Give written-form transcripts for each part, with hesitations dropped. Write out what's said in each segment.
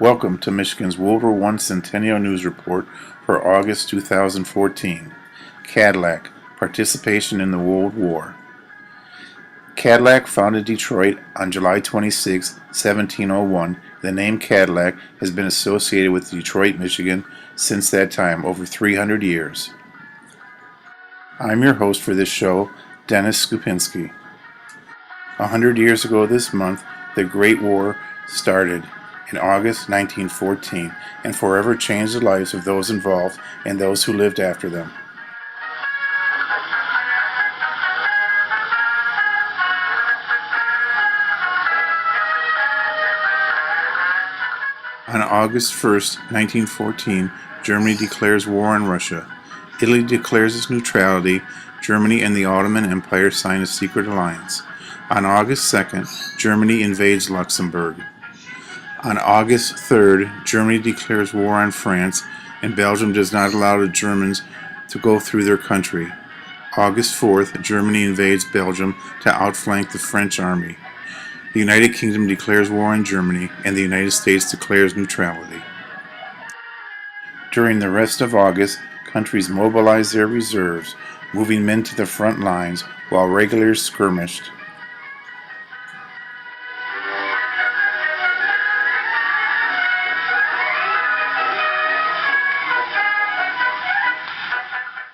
Welcome to Michigan's WW1 Centennial News Report for August 2014. Cadillac Participation in the World War. Cadillac founded Detroit on July 26, 1701. The name Cadillac has been associated with Detroit, Michigan since that time, over 300 years. I'm your host for this show, Dennis Skupinski. 100 years ago this month, the Great War started in August 1914 and forever changed the lives of those involved and those who lived after them. On August 1st, 1914, Germany declares war on Russia. Italy declares its neutrality. Germany and the Ottoman Empire sign a secret alliance. On August 2nd, Germany invades Luxembourg. On August 3rd, Germany declares war on France, and Belgium does not allow the Germans to go through their country. August 4th, Germany invades Belgium to outflank the French army. The United Kingdom declares war on Germany, and the United States declares neutrality. During the rest of August, countries mobilized their reserves, moving men to the front lines while regulars skirmished.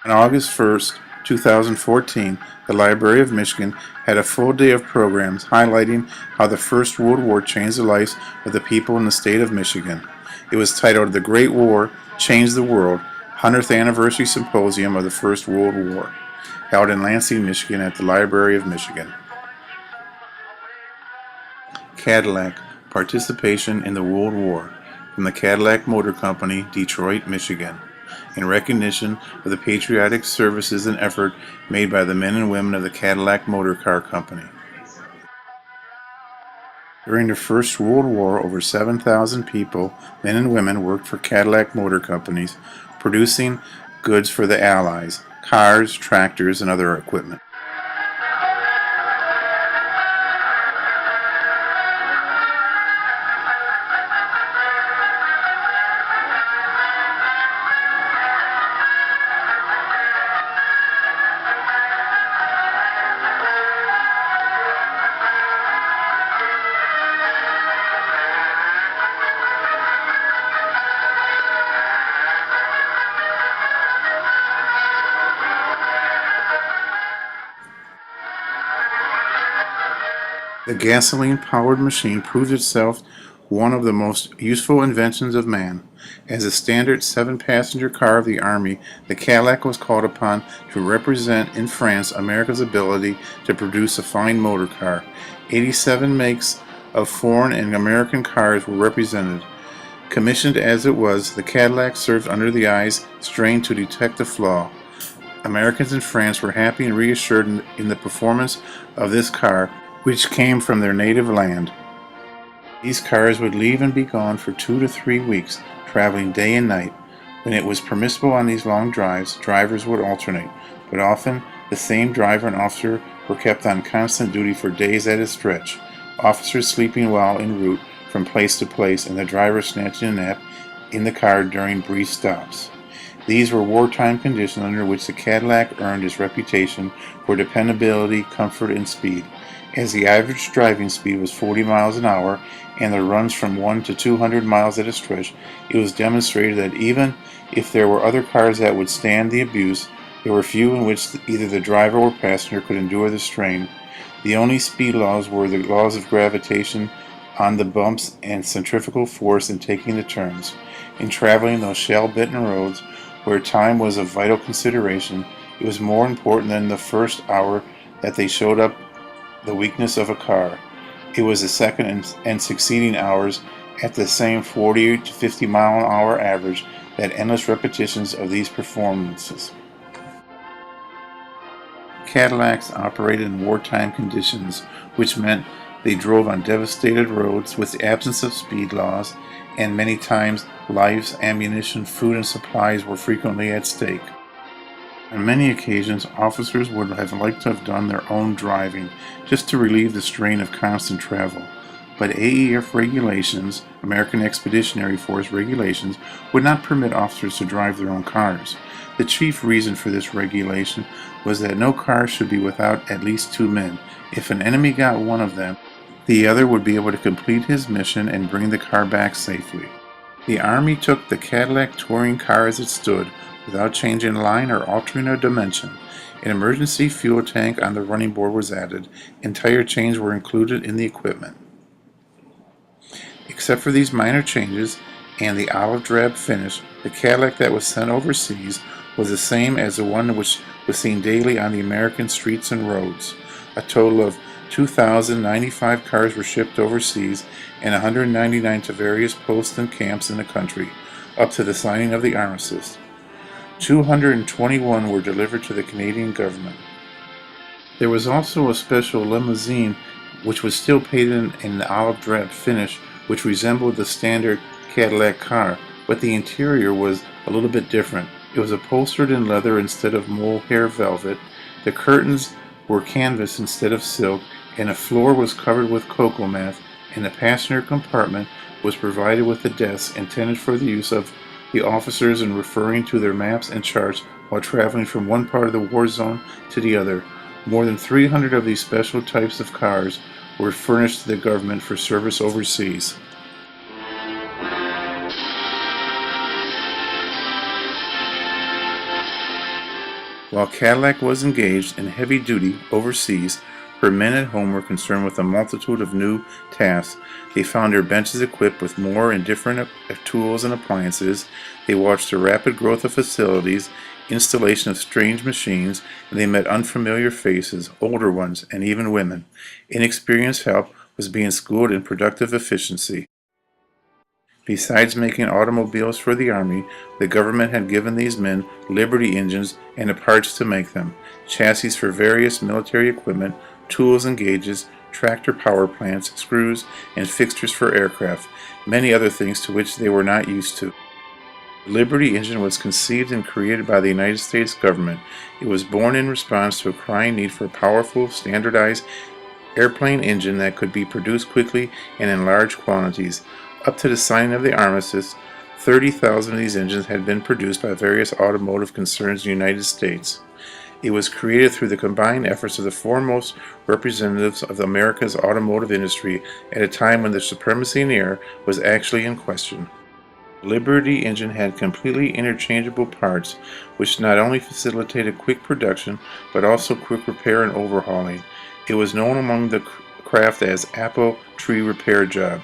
On August 1st, 2014, the Library of Michigan had a full day of programs highlighting how the First World War changed the lives of the people in the state of Michigan. It was titled "The Great War Changed the World, 100th Anniversary Symposium of the First World War," held in Lansing, Michigan at the Library of Michigan. Cadillac Participation in the World War from the Cadillac Motor Company, Detroit, Michigan, in recognition of the patriotic services and effort made by the men and women of the Cadillac Motor Car Company. During the First World War, over 7,000 people, men and women, worked for Cadillac Motor Companies, producing goods for the Allies: cars, tractors, and other equipment. The gasoline-powered machine proved itself one of the most useful inventions of man. As a standard 7-passenger car of the Army, the Cadillac was called upon to represent in France America's ability to produce a fine motor car. 87 makes of foreign and American cars were represented. Commissioned as it was, the Cadillac served under the eyes strained to detect a flaw. Americans in France were happy and reassured in the performance of this car, which came from their native land. These cars would leave and be gone for 2 to 3 weeks, traveling day and night. When it was permissible on these long drives, drivers would alternate, but often the same driver and officer were kept on constant duty for days at a stretch, officers sleeping while en route from place to place, and the driver snatching a nap in the car during brief stops. These were wartime conditions under which the Cadillac earned its reputation for dependability, comfort, and speed. As the average driving speed was 40 miles an hour and the runs from 1 to 200 miles at a stretch, it was demonstrated that even if there were other cars that would stand the abuse, there were few in which either the driver or passenger could endure the strain. The only speed laws were the laws of gravitation on the bumps and centrifugal force in taking the turns. In traveling those shell-bitten roads, where time was of vital consideration, it was more important than the first hour that they showed up the weakness of a car. It was the second and succeeding hours at the same 40 to 50 mile an hour average that endless repetitions of these performances. Cadillacs operated in wartime conditions, which meant they drove on devastated roads with the absence of speed laws, and many times lives, ammunition, food, and supplies were frequently at stake. On many occasions, officers would have liked to have done their own driving, just to relieve the strain of constant travel. but AEF regulations, American Expeditionary Force regulations, would not permit officers to drive their own cars. The chief reason for this regulation was that no car should be without at least two men. If an enemy got one of them, the other would be able to complete his mission and bring the car back safely. The Army took the Cadillac touring car as it stood, without changing line or altering a dimension. An emergency fuel tank on the running board was added, and tire chains were included in the equipment. Except for these minor changes and the olive drab finish, the Cadillac that was sent overseas was the same as the one which was seen daily on the American streets and roads. A total of 2,095 cars were shipped overseas and 199 to various posts and camps in the country, up to the signing of the armistice. 221 were delivered to the Canadian government. There was also a special limousine which was still painted in the olive drab finish, which resembled the standard Cadillac car, but the interior was a little bit different. It was upholstered in leather instead of mohair velvet. The curtains were canvas instead of silk, and the floor was covered with cocoa mat, and the passenger compartment was provided with a desk intended for the use of the officers in referring to their maps and charts while traveling from one part of the war zone to the other. More than 300 of these special types of cars were furnished to the government for service overseas. While Cadillac was engaged in heavy duty overseas, her men at home were concerned with a multitude of new tasks. They found their benches equipped with more and different tools and appliances. They watched the rapid growth of facilities, installation of strange machines, and they met unfamiliar faces, older ones, and even women. Inexperienced help was being schooled in productive efficiency. Besides making automobiles for the Army, the government had given these men Liberty engines and the parts to make them, chassis for various military equipment, tools and gauges, tractor power plants, screws, and fixtures for aircraft, many other things to which they were not used to. The Liberty engine was conceived and created by the United States government. It was born in response to a crying need for a powerful, standardized airplane engine that could be produced quickly and in large quantities. Up to the signing of the armistice, 30,000 of these engines had been produced by various automotive concerns in the United States. It was created through the combined efforts of the foremost representatives of America's automotive industry at a time when the supremacy in the air was actually in question. The Liberty engine had completely interchangeable parts, which not only facilitated quick production, but also quick repair and overhauling. It was known among the craft as apple tree repair job.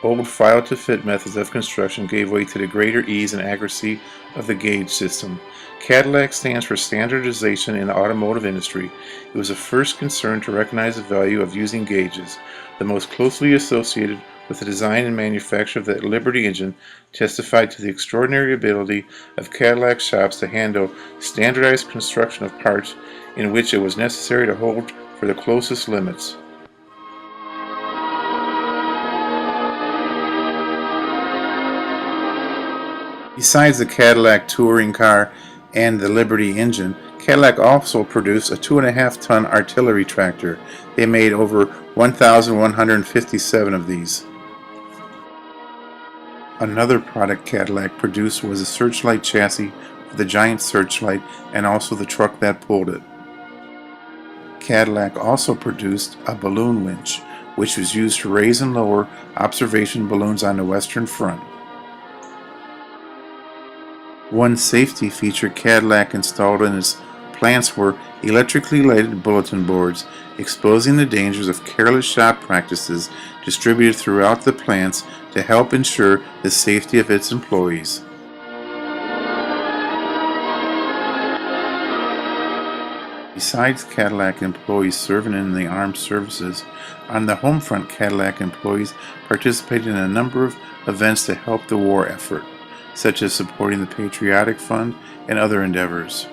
Old file-to-fit methods of construction gave way to the greater ease and accuracy of the gauge system. Cadillac stands for standardization in the automotive industry. It was the first concern to recognize the value of using gauges. The most closely associated with the design and manufacture of the Liberty engine testified to the extraordinary ability of Cadillac shops to handle standardized construction of parts in which it was necessary to hold for the closest limits. Besides the Cadillac touring car and the Liberty engine, Cadillac also produced a 2.5-ton artillery tractor. They made over 1,157 of these. Another product Cadillac produced was a searchlight chassis for the giant searchlight and also the truck that pulled it. Cadillac also produced a balloon winch, which was used to raise and lower observation balloons on the Western Front. One safety feature Cadillac installed in its plants were electrically lighted bulletin boards, exposing the dangers of careless shop practices distributed throughout the plants to help ensure the safety of its employees. Besides Cadillac employees serving in the armed services, on the home front Cadillac employees participated in a number of events to help the war effort, such as supporting the Patriotic Fund and other endeavors.